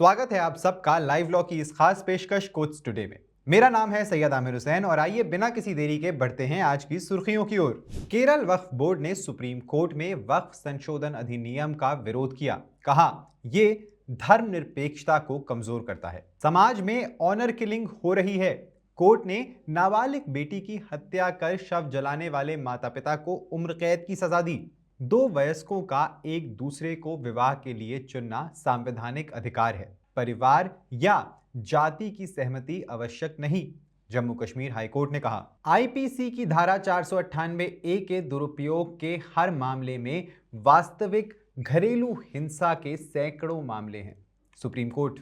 स्वागत है आप सबका लाइव लॉ की इस खास पेशकश कोट्स टुडे में। मेरा नाम है सैयद आमिर हुसैन और आइए बिना किसी देरी के बढ़ते हैं आज की सुर्खियों की ओर। केरल वक्फ बोर्ड ने सुप्रीम कोर्ट में वक्फ संशोधन अधिनियम का विरोध किया। कहा ये धर्मनिरपेक्षता को कमजोर करता है। समाज में ऑनर किलिंग हो रही है। कोर्ट ने नाबालिग बेटी की हत्या कर शव जलाने वाले माता पिता को उम्र कैद की सजा दी। दो वयस्कों का एक दूसरे को विवाह के लिए चुनना संवैधानिक अधिकार है। परिवार या जाति की सहमति आवश्यक नहीं। जम्मू कश्मीर हाईकोर्ट ने कहा आईपीसी की धारा 498 ए के दुरुपयोग के हर मामले में वास्तविक घरेलू हिंसा के सैकड़ों मामले हैं। Supreme court.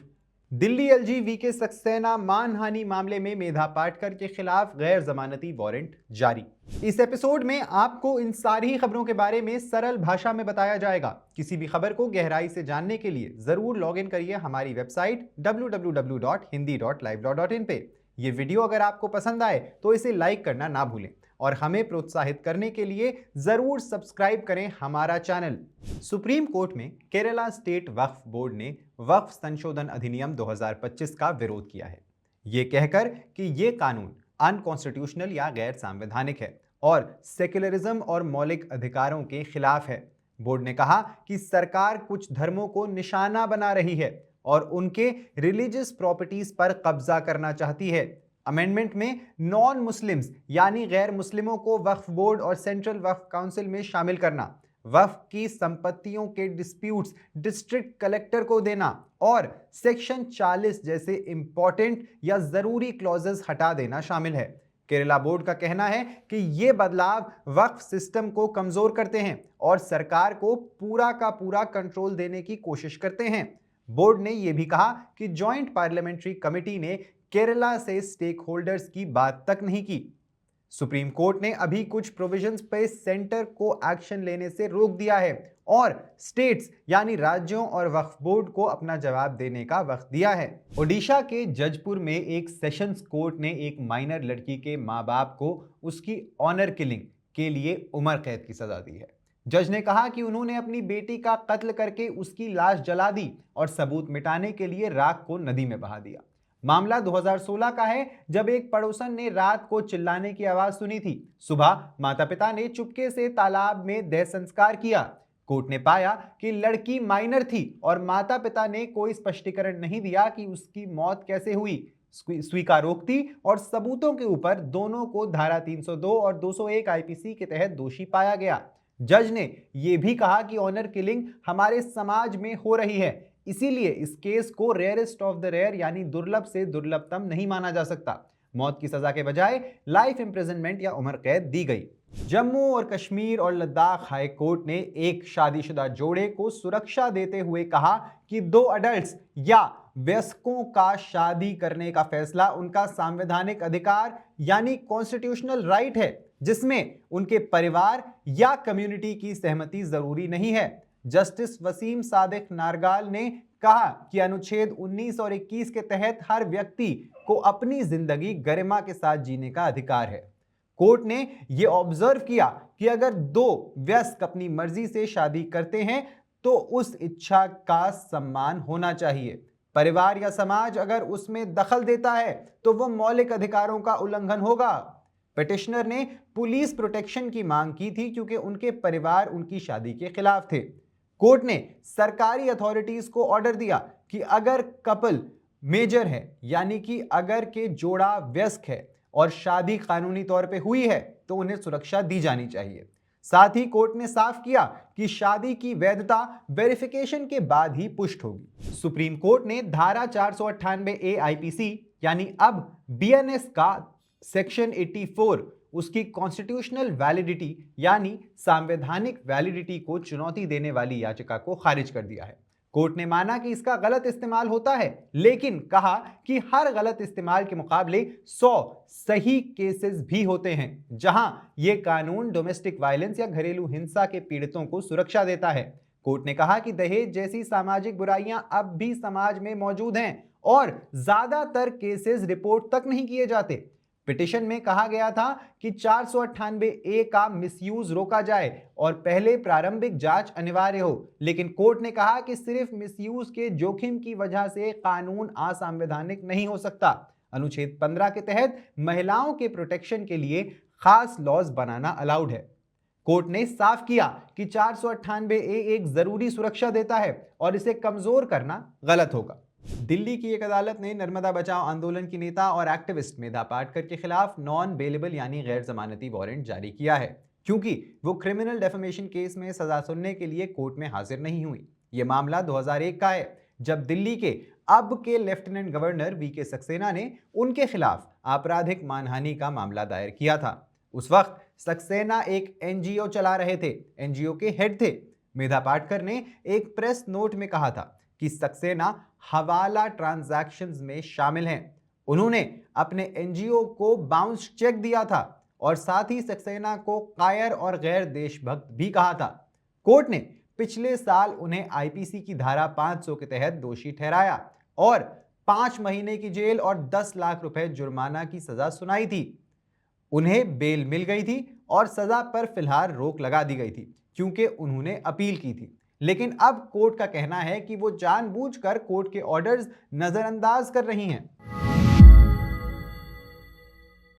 Delhi LG VK Saxena मानहानि मामले में मेधा पाटकर के खिलाफ गैर जमानती वारंट जारी। इस एपिसोड में आपको इन सारी खबरों के बारे में सरल भाषा में बताया जाएगा। किसी भी खबर को गहराई से जानने के लिए जरूर लॉग इन करिए हमारी वेबसाइट www.hindi.live.in पे। ये वीडियो अगर आपको पसंद आए तो इसे लाइक करना ना भूलें और हमें प्रोत्साहित करने के लिए जरूर सब्सक्राइब करें हमारा चैनल। सुप्रीम कोर्ट में केरला स्टेट वक्फ बोर्ड ने वक्फ संशोधन अधिनियम 2025 का विरोध किया है, ये कहकर कि ये कानून अनकॉन्स्टिट्यूशनल या गैर संवैधानिक है और सेक्युलरिज्म और मौलिक अधिकारों के खिलाफ है। बोर्ड ने कहा कि सरकार कुछ धर्मों को निशाना बना रही है और उनके रिलीजियस प्रॉपर्टीज पर कब्जा करना चाहती है। अमेंडमेंट में नॉन मुस्लिम्स यानी गैर मुस्लिमों को वक्फ बोर्ड और सेंट्रल वक्फ काउंसिल में शामिल करना, वक्फ की संपत्तियों के डिस्प्यूट्स डिस्ट्रिक्ट कलेक्टर को देना और सेक्शन 40 जैसे इंपॉर्टेंट या जरूरी क्लॉजेस हटा देना शामिल है। केरला बोर्ड का कहना है कि ये बदलाव वक्फ सिस्टम को कमजोर करते हैं और सरकार को पूरा का पूरा कंट्रोल देने की कोशिश करते हैं। बोर्ड ने यह भी कहा कि जॉइंट पार्लियामेंट्री कमेटी ने केरला से स्टेक होल्डर्स की बात तक नहीं की। सुप्रीम कोर्ट ने अभी कुछ प्रोविजंस पे सेंटर को एक्शन लेने से रोक दिया है और स्टेट्स यानी राज्यों और वक्फ बोर्ड को अपना जवाब देने का वक्त दिया है। ओडिशा के जजपुर में एक सेशंस कोर्ट ने एक माइनर लड़की के मां बाप को उसकी ऑनर किलिंग के लिए उम्र कैद की सजा दी है। जज ने कहा कि उन्होंने अपनी बेटी का कत्ल करके उसकी लाश जला दी और सबूत मिटाने के लिए राख को नदी में बहा दिया। मामला 2016 का है, जब एक पड़ोसन ने रात को चिल्लाने की आवाज सुनी थी। सुबह माता पिता ने चुपके से तालाब में देह संस्कार किया। कोर्ट ने पाया कि लड़की माइनर थी और माता पिता ने कोई स्पष्टीकरण नहीं दिया कि उसकी मौत कैसे हुई। स्वीकारोक्ति और सबूतों के ऊपर दोनों को धारा 302 और 201 आईपीसी के तहत दोषी पाया गया। जज ने यह भी कहा कि ऑनर किलिंग हमारे समाज में हो रही है, इसीलिए इस केस को रेयरेस्ट ऑफ द रेयर यानी दुर्लभ से दुर्लभतम नहीं माना जा सकता। मौत की सजा के बजाय लाइफ इंप्रिजनमेंट या उम्र कैद दी गई। जम्मू और कश्मीर और लद्दाख हाई कोर्ट ने एक शादीशुदा जोड़े को सुरक्षा देते हुए कहा कि दो अडल्ट्स या वयस्कों का शादी करने का फैसला उनका संवैधानिक अधिकार यानी कॉन्स्टिट्यूशनल राइट है, जिसमें उनके परिवार या कम्युनिटी की सहमति जरूरी नहीं है। जस्टिस वसीम सादिक नारगाल ने कहा कि अनुच्छेद 19 और 21 के तहत हर व्यक्ति को अपनी जिंदगी गरिमा के साथ जीने का अधिकार है। कोर्ट ने यह ऑब्जर्व किया कि अगर दो वयस्क अपनी मर्जी से शादी करते हैं तो उस इच्छा का सम्मान होना चाहिए। परिवार या समाज अगर उसमें दखल देता है तो वह मौलिक अधिकारों का उल्लंघन होगा। पिटिशनर ने पुलिस प्रोटेक्शन की मांग की थी क्योंकि उनके परिवार उनकी शादी के खिलाफ थे। कोर्ट ने सरकारी अथॉरिटीज को ऑर्डर दिया कि अगर कपल मेजर है यानी कि अगर के जोड़ा वयस्क है और शादी कानूनी तौर पे हुई है तो उन्हें सुरक्षा दी जानी चाहिए। साथ ही कोर्ट ने साफ किया कि शादी की वैधता वेरिफिकेशन के बाद ही पुष्ट होगी। सुप्रीम कोर्ट ने धारा 498 आईपीसी यानी अब बीएनएस का सेक्शन 84 उसकी कॉन्स्टिट्यूशनल वैलिडिटी यानी संवैधानिक वैलिडिटी को चुनौती देने वाली याचिका को खारिज कर दिया है। कोर्ट ने माना कि इसका गलत इस्तेमाल होता है, लेकिन कहा कि हर गलत इस्तेमाल के मुकाबले 100 सही केसेस भी होते हैं जहां यह कानून डोमेस्टिक वायलेंस या घरेलू हिंसा के पीड़ितों को सुरक्षा देता है। कोर्ट ने कहा कि दहेज जैसी सामाजिक बुराइयां अब भी समाज में मौजूद हैं और ज्यादातर केसेस रिपोर्ट तक नहीं किए जाते। पिटिशन में कहा गया था कि 498A का मिसयूज रोका जाए और पहले प्रारंभिक जांच अनिवार्य हो, लेकिन कोर्ट ने कहा कि सिर्फ मिसयूज के जोखिम की वजह से कानून असंवैधानिक नहीं हो सकता। अनुच्छेद 15 के तहत महिलाओं के प्रोटेक्शन के लिए खास लॉज बनाना अलाउड है। कोर्ट ने साफ किया कि 498A एक जरूरी सुरक्षा देता है और इसे कमजोर करना गलत होगा। दिल्ली की एक अदालत ने नर्मदा बचाओ आंदोलन की नेता और एक्टिविस्ट मेधा पाटकर के खिलाफ नॉन बेलेबल यानी गैर जमानती वारंट जारी किया है, क्योंकि वो क्रिमिनल डेफेमेशन केस में सजा सुनने के लिए कोर्ट में हाजिर नहीं हुई। यह मामला 2001 का है, जब दिल्ली के अब के लेफ्टिनेंट गवर्नर वीके सक्सेना ने उनके खिलाफ आपराधिक मानहानि का मामला दायर किया था। उस वक्त सक्सेना एक एनजीओ चला रहे थे, एनजीओ के हेड थे। मेधा पाटकर ने एक प्रेस नोट में कहा था कि सक्सेना हवाला ट्रांजैक्शंस में शामिल हैं। उन्होंने अपने एनजीओ को बाउंस चेक दिया था और साथ ही सक्सेना को कायर और गैर देशभक्त भी कहा था। कोर्ट ने पिछले साल उन्हें आईपीसी की धारा 500 के तहत दोषी ठहराया और 5 महीने की जेल और 10 लाख रुपए जुर्माना की सजा सुनाई थी। उन्हें बेल मिल गई थी और सजा पर फिलहाल रोक लगा दी गई थी, क्योंकि उन्होंने अपील की थी। लेकिन अब कोर्ट का कहना है कि वो जानबूझकर कोर्ट के ऑर्डर्स नजरअंदाज कर रही हैं।